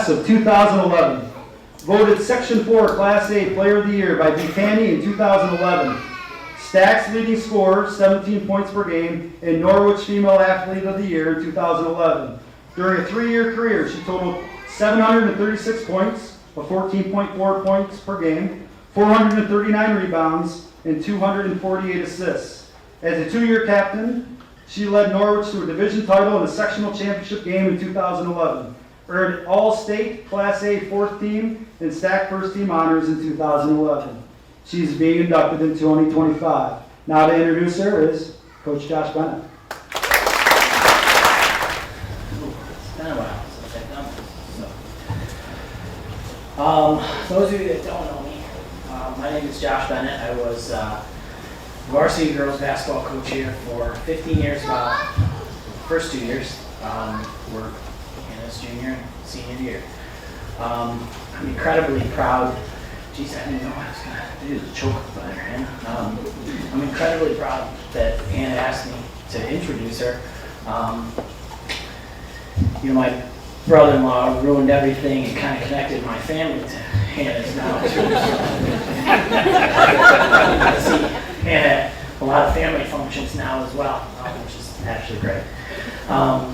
class of 2011. Voted Section 4 Class A Player of the Year by Buchanan in 2011. Stack's leading scorer, 17 points per game, and Norwich Female Athlete of the Year in 2011. During a 3-year career, she totaled 736 points, of 14.4 points per game, 439 rebounds, and 248 assists. As a 2-year captain, she led Norwich to a division title and a sectional championship game in 2011. Earned All-State Class A 4th team and Stack First Team honors in 2011. She's being inducted in 2025. Now to introduce her is Coach Josh Bennett. It's been a while since I've done this. Those of you that don't know me, my name is Josh Bennett. I was varsity girls basketball coach here for 15 years. About the first 2 years were Hannah's junior and senior year. I'm incredibly proud. Geez, I didn't know I was going to do the choke by her, Hannah. I'm incredibly proud that Hannah asked me to introduce her. My brother-in-law ruined everything and kind of connected my family to Hannah's now. I see Hannah at a lot of family functions now as well, which is actually great. All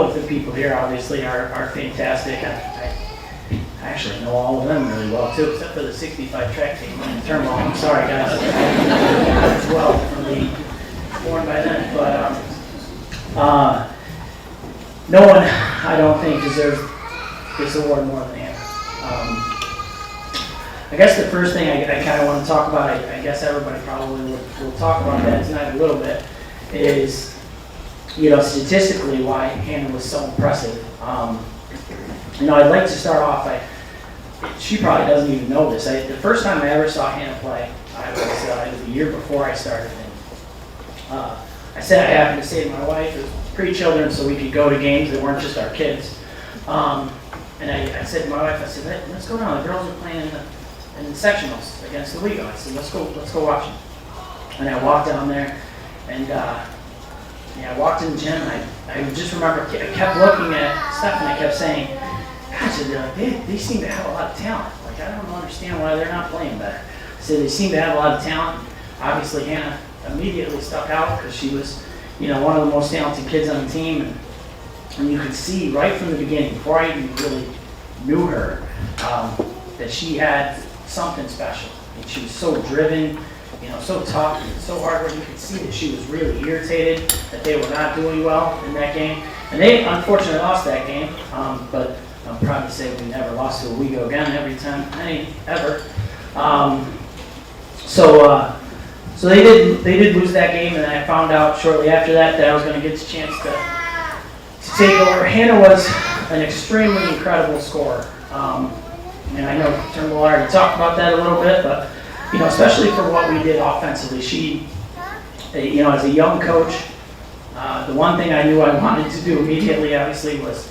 of the people here obviously are fantastic. I actually know all of them really well too, except for the 65 track team in Turnbull. I'm sorry guys, as well from being born by then. But no one, I don't think, deserves this award more than Hannah. I guess the first thing I kind of want to talk about, I guess everybody probably will talk about that tonight a little bit, is statistically why Hannah was so impressive. I'd like to start off she probably doesn't even know this. The first time I ever saw Hannah play, it was the year before I started. And, I said I happened to say to my wife, it was pre-children, so we could go to games that weren't just our kids. And I said to my wife, I said, let's go down. The girls are playing in the sectionals against the Wego. I said, let's go watch them. And I walked down there, and I walked in the gym, and I just remember I kept looking at Steph, and I kept saying, gosh, they seem to have a lot of talent. Like, I don't understand why they're not playing better. I said, they seem to have a lot of talent. Obviously, Hannah immediately stuck out because she was, one of the most talented kids on the team. And you could see right from the beginning, before I even really knew her, that she had something special. And she was so driven, so tough, and so hard. You could see that she was really irritated that they were not doing well in that game. And they unfortunately lost that game, but I'm proud to say we never lost to a Wego again ever. So they did lose that game, and I found out shortly after that I was going to get the chance to take over. Hannah was an extremely incredible scorer. And I know Turnbull already talked about that a little bit, but especially for what we did offensively, she, as a young coach, the one thing I knew I wanted to do immediately, obviously, was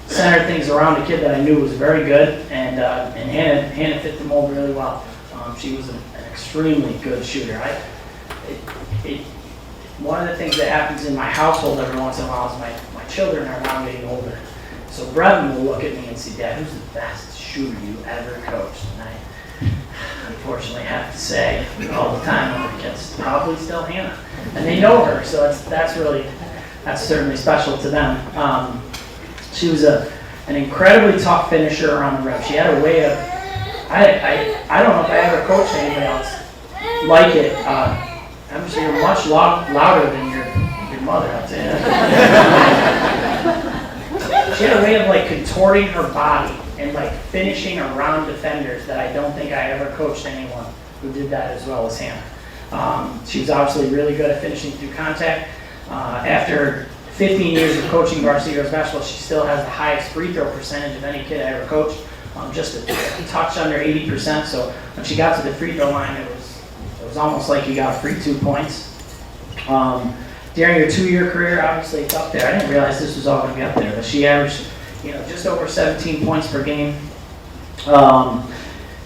center things around a kid that I knew was very good, and Hannah fit the mold really well. She was an extremely good shooter. One of the things that happens in my household every once in a while is my children are now getting older. So Brevin will look at me and say, Dad, who's the best shooter you ever coached? And I unfortunately have to say all the time, it's probably still Hannah. And they know her, so that's certainly special to them. She was an incredibly tough finisher around the rim. She had a way of, I don't know if I ever coached anybody else like it. I'm sure you're much louder than your mother, I'd say. She had a way of contorting her body and finishing around defenders that I don't think I ever coached anyone who did that as well as Hannah. She was obviously really good at finishing through contact. After 15 years of coaching varsity girls basketball, she still has the highest free throw percentage of any kid I ever coached, just a touch under 80%. So when she got to the free throw line, it was almost like you got a free 2 points. During her 2-year career, obviously it's up there. I didn't realize this was all going to be up there, but she averaged, just over 17 points per game. And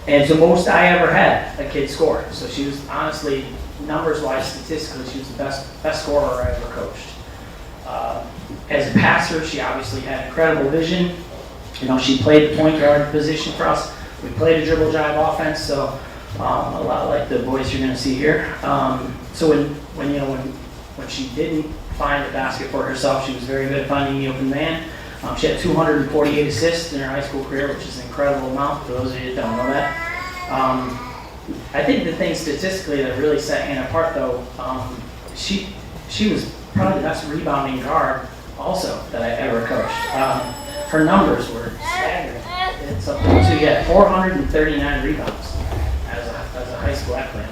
it's the most I ever had a kid score. So she was honestly, numbers-wise, statistically, she was the best scorer I ever coached. As a passer, she obviously had incredible vision. You know, she played the point guard position for us. We played a dribble drive offense, so a lot like the boys you're going to see here. So when she didn't find the basket for herself, she was very good at finding the open man. She had 248 assists in her high school career, which is an incredible amount for those of you that don't know that. I think the thing statistically that really set Hannah apart, though, she was probably the best rebounding guard also that I ever coached. Her numbers were staggering. It's up to get 439 rebounds as a high school athlete. I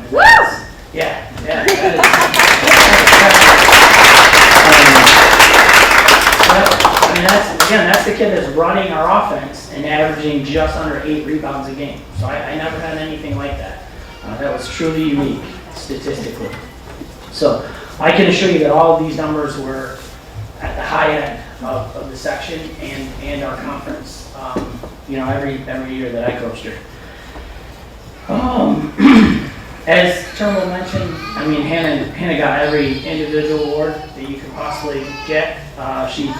mean, that's the kid that's running our offense and averaging just under 8 rebounds a game. So I never had anything like that. That was truly unique statistically. So I can assure you that all of these numbers were at the high end of the section and our conference. Every year that I coached her. As Turnbull mentioned, I mean, Hannah got every individual award that you could possibly get. She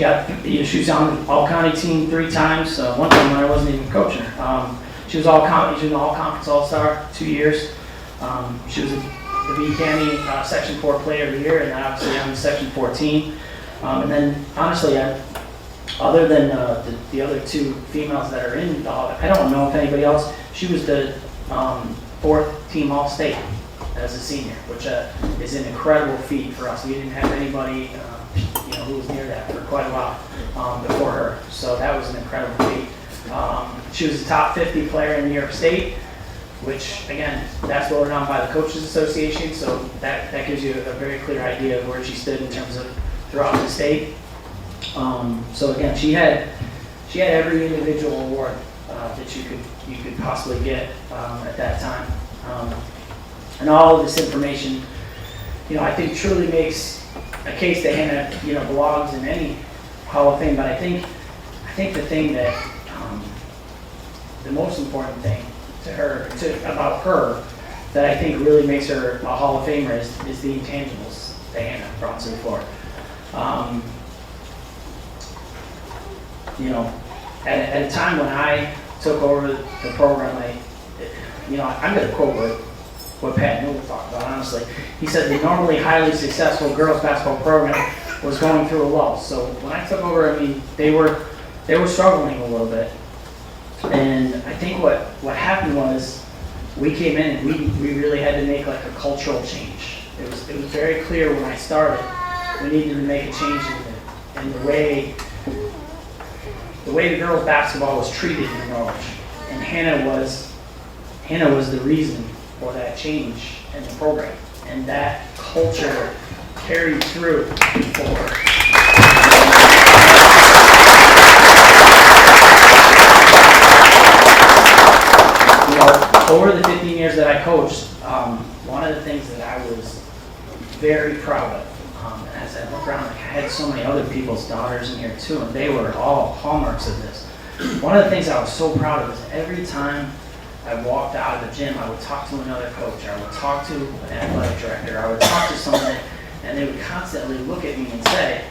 was on the all-county team 3 times. One time when I wasn't even coaching her. She was an all-conference all-star 2 years. She was the B County Section 4 Player of the Year, and obviously I'm the Section 14. And then honestly, other than the other 2 females that are in, I don't know if anybody else. She was the 4th team All-State as a senior, which is an incredible feat for us. We didn't have anybody who was near that for quite a while before her, so that was an incredible feat. She was a top 50 player in New York State, which again, that's voted on by the Coaches Association, so that gives you a very clear idea of where she stood in terms of throughout the state. So again, she had every individual award that you could possibly get at that time, and all of this information, I think truly makes a case that Hannah, belongs in any Hall of Fame. But I think the thing that the most important thing about her that I think really makes her a Hall of Famer is the intangibles that Hannah brought to the floor. At a time when I took over the program, I'm going to quote what Pat Newell talked about, honestly. He said the normally highly successful girls basketball program was going through a lull. So when I took over, I mean, they were struggling a little bit. And I think what happened was we came in and we really had to make like a cultural change. It was very clear when I started we needed to make a change in the way the girls basketball was treated in Norwich. And Hannah was the reason for that change in the program. And that culture carried through forward. Over the 15 years that I coached, one of the things that I was very proud of, as I look around, I had so many other people's daughters in here too, and they were all hallmarks of this. One of the things I was so proud of is every time I walked out of the gym, I would talk to another coach, I would talk to an athletic director, I would talk to someone, and they would constantly look at me and say,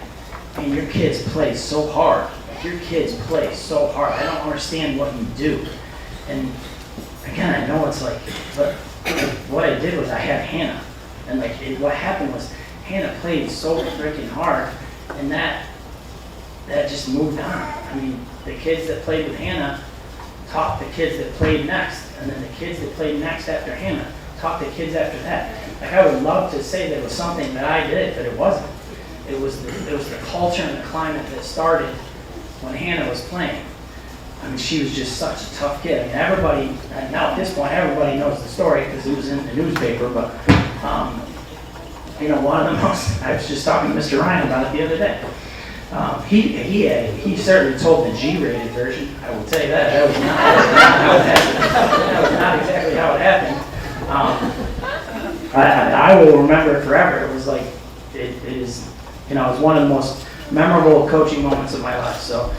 "Man, your kids play so hard. Your kids play so hard. I don't understand what you do." And again, I know it's like, but what I did was I had Hannah, and what happened was Hannah played so freaking hard, and that just moved on. I mean, the kids that played with Hannah taught the kids that played next, and then the kids that played next after Hannah taught the kids after that. Like, I would love to say there was something that I did, but it wasn't. It was the culture and the climate that started when Hannah was playing. I mean, she was just such a tough kid. I mean, everybody, now at this point, everybody knows the story because it was in the newspaper, but, one of the most, I was just talking to Mr. Ryan about it the other day. He certainly told the G-rated version, I will tell you that. That was not how it happened. That was not exactly how it happened. I will remember it forever. It was like, it is, it was one of the most memorable coaching moments of my life. So,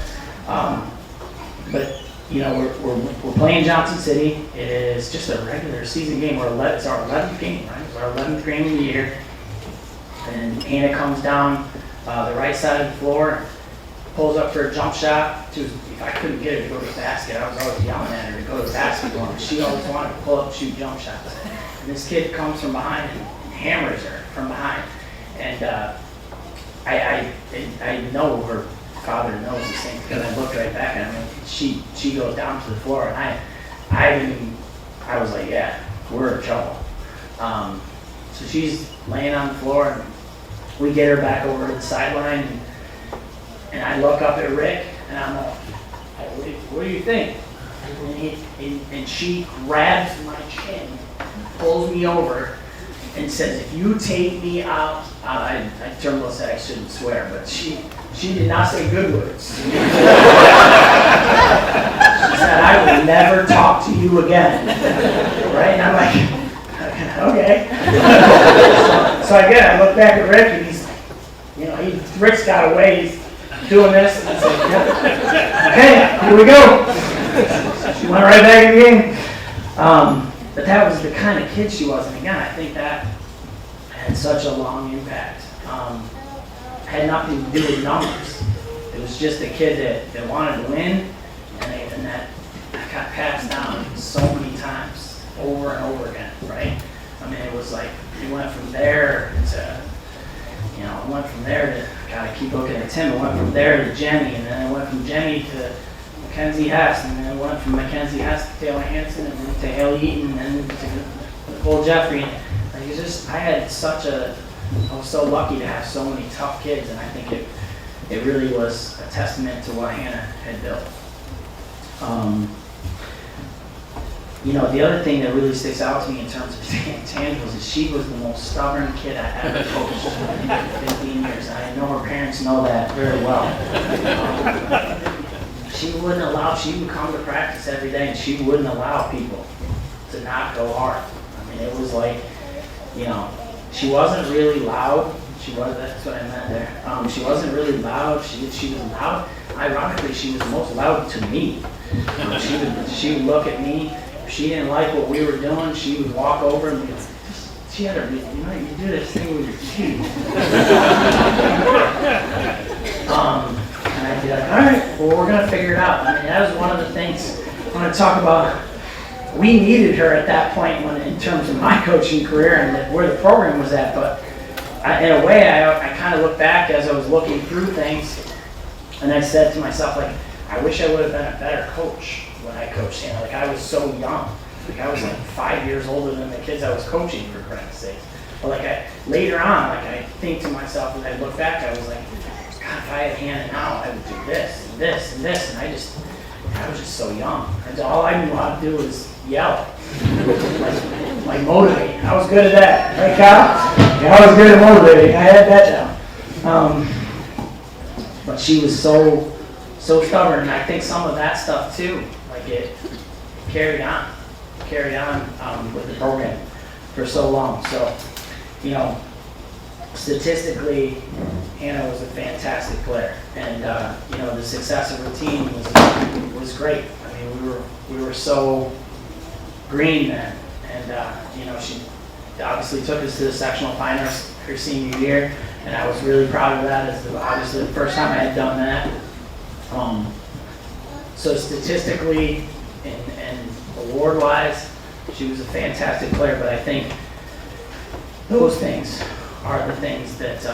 but we're playing Johnson City. It is just a regular season game. It's our 11th game, right? It's our 11th game of the year. And Hannah comes down the right side of the floor, pulls up for a jump shot. If I couldn't get her to go to the basket, I was always yelling at her to go to the basket. She always wanted to pull up and shoot jump shots. And this kid comes from behind and hammers her from behind. And I know her father knows these things because I looked right back at him. And she goes down to the floor, and I was like, yeah, we're in trouble. So she's laying on the floor, and we get her back over to the sideline, and I look up at Rick, and I'm like, what do you think? And she grabs my chin, pulls me over, and says, if you take me out, Turnbull said I shouldn't swear, but she did not say good words. She said, I will never talk to you again. Right? And I'm like, okay. So again, I look back at Rick, and Rick's got away, he's doing this, and I said, yeah. Okay, here we go. She went right back in the game. But that was the kind of kid she was, and again, I think that had such a long impact. Had nothing to do with numbers. It was just a kid that wanted to win, and that got passed down so many times, over and over again, right? I mean, it was like, it went from there to, it went from there to, gotta keep looking at Tim, it went from there to Jenny, and then it went from Jenny to Mackenzie Hess, and then it went from Mackenzie Hess to Taylor Hansen, and then to Haley Eaton, and then to Nicole Jeffrey. Like, it just, I was so lucky to have so many tough kids, and I think it really was a testament to what Hannah had built. The other thing that really sticks out to me in terms of intangibles is she was the most stubborn kid I ever coached in 15 years. And I know her parents know that very well. She would come to practice every day, and she wouldn't allow people to not go hard. I mean, it was like, she wasn't really loud. That's what I meant there. She wasn't really loud. She was loud. Ironically, she was most loud to me. She would look at me. If she didn't like what we were doing, she would walk over and be like, she had you do this thing with your teeth. And I'd be like, all right, well, we're going to figure it out. I mean, that was one of the things I want to talk about. We needed her at that point in terms of my coaching career and where the program was at. But in a way, I kind of look back as I was looking through things, and I said to myself, like, I wish I would have been a better coach when I coached Hannah. Like, I was so young. Like, I was like 5 years older than the kids I was coaching, for Christ's sake. But later on, I think to myself, as I look back, I was like, God, if I had Hannah now, I would do this and this and this. And I was just so young. And all I knew how to do was yell. like motivate. I was good at that. Right, Kyle? Yeah, I was good at motivating. I had that down. But she was so stubborn, and I think some of that stuff too, like it carried on with the program for so long. So, statistically, Hannah was a fantastic player, and the success of her team was great. I mean, we were so green then, and she obviously took us to the sectional finals her senior year, and I was really proud of that. It's obviously the first time I had done that. So statistically and award-wise, she was a fantastic player, but I think those things are the things that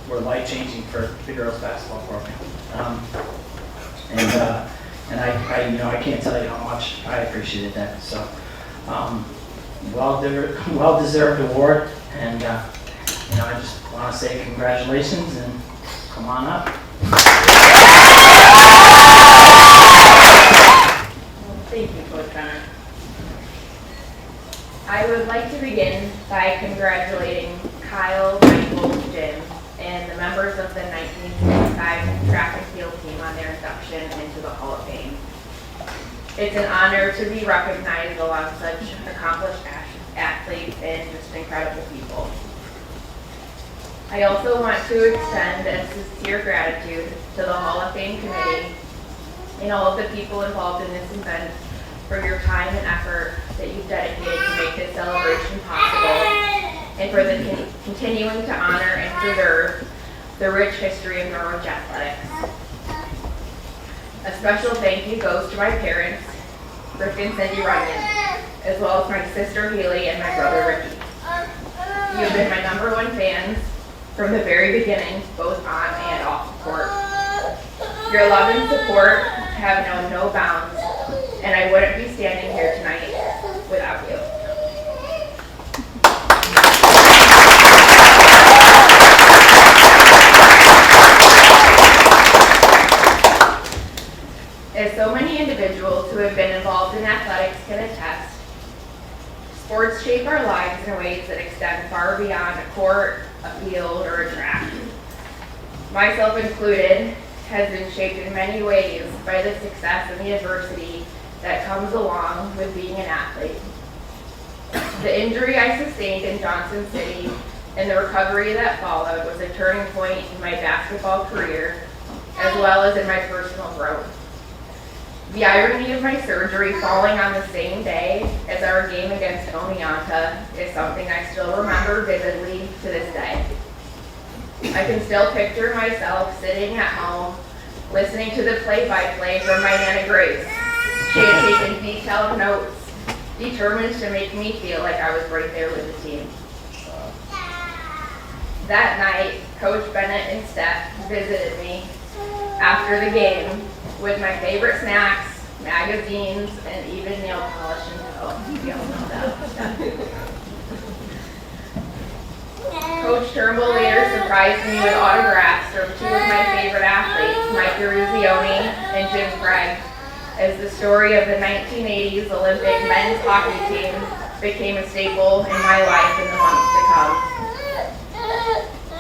were life-changing for the girls' basketball program. And I can't tell you how much I appreciated that. So, well-deserved award, and I just want to say congratulations and come on up. Thank you, Coach Bennett. I would like to begin by congratulating Kyle, Michael, Jim, and the members of the 1965 track and field team on their induction into the Hall of Fame. It's an honor to be recognized along such accomplished athletes and just incredible people. I also want to extend a sincere gratitude to the Hall of Fame committee and all of the people involved in this event for your time and effort that you've dedicated to make this celebration possible and for the continuing to honor and preserve the rich history of Norwich athletics. A special thank you goes to my parents, Rick and Cindy Runyon, as well as my sister Haley and my brother Ricky. You have been my #1 fans from the very beginning, both on and off the court. Your love and support have known no bounds, and I wouldn't be standing here tonight without you. As so many individuals who have been involved in athletics can attest, sports shape our lives in ways that extend far beyond a court, a field, or a track. Myself included, has been shaped in many ways by the success and the adversity that comes along with being an athlete. The injury I sustained in Johnson City and the recovery that followed was a turning point in my basketball career, as well as in my personal growth. The irony of my surgery falling on the same day as our game against Oneonta is something I still remember vividly to this day. I can still picture myself sitting at home, listening to the play-by-play from my Nana Grace. She had taken detailed notes, determined to make me feel like I was right there with the team. That night, Coach Bennett and Steph visited me after the game with my favorite snacks, magazines, and even nail polish and tow. We all know that. Coach Turnbull later surprised me with autographs from 2 of my favorite athletes, Mike Ruzioni and Jim Craig, as the story of the 1980s Olympic men's hockey team became a staple in my life in the months to come.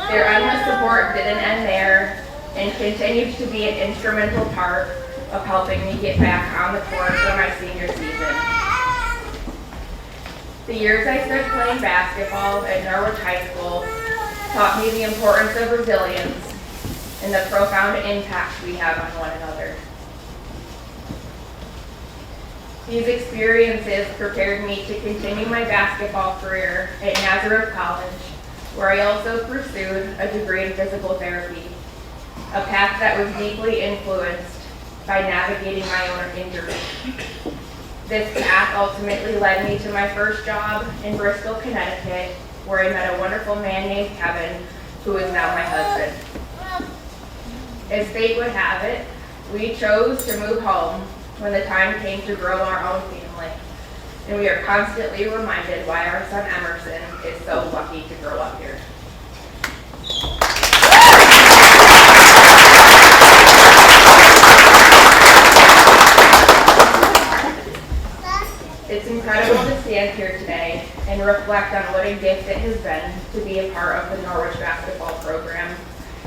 Their endless support didn't end there and continued to be an instrumental part of helping me get back on the court for my senior season. The years I spent playing basketball at Norwich High School taught me the importance of resilience and the profound impact we have on one another. These experiences prepared me to continue my basketball career at Nazareth College, where I also pursued a degree in physical therapy, a path that was deeply influenced by navigating my own injury. This path ultimately led me to my first job in Bristol, Connecticut, where I met a wonderful man named Kevin, who is now my husband. As fate would have it, we chose to move home when the time came to grow our own family, and we are constantly reminded why our son Emerson is so lucky to grow up here. It's incredible to stand here today and reflect on what a gift it has been to be a part of the Norwich basketball program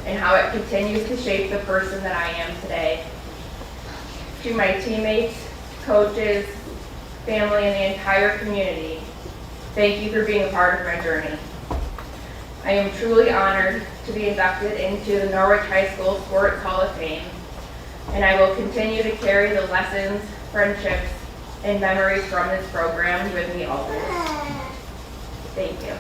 and how it continues to shape the person that I am today. To my teammates, coaches, family, and the entire community, thank you for being a part of my journey. I am truly honored to be inducted into the Norwich High School Sports Hall of Fame, and I will continue to carry the lessons, friendships, and memories from this program with me always. Thank you.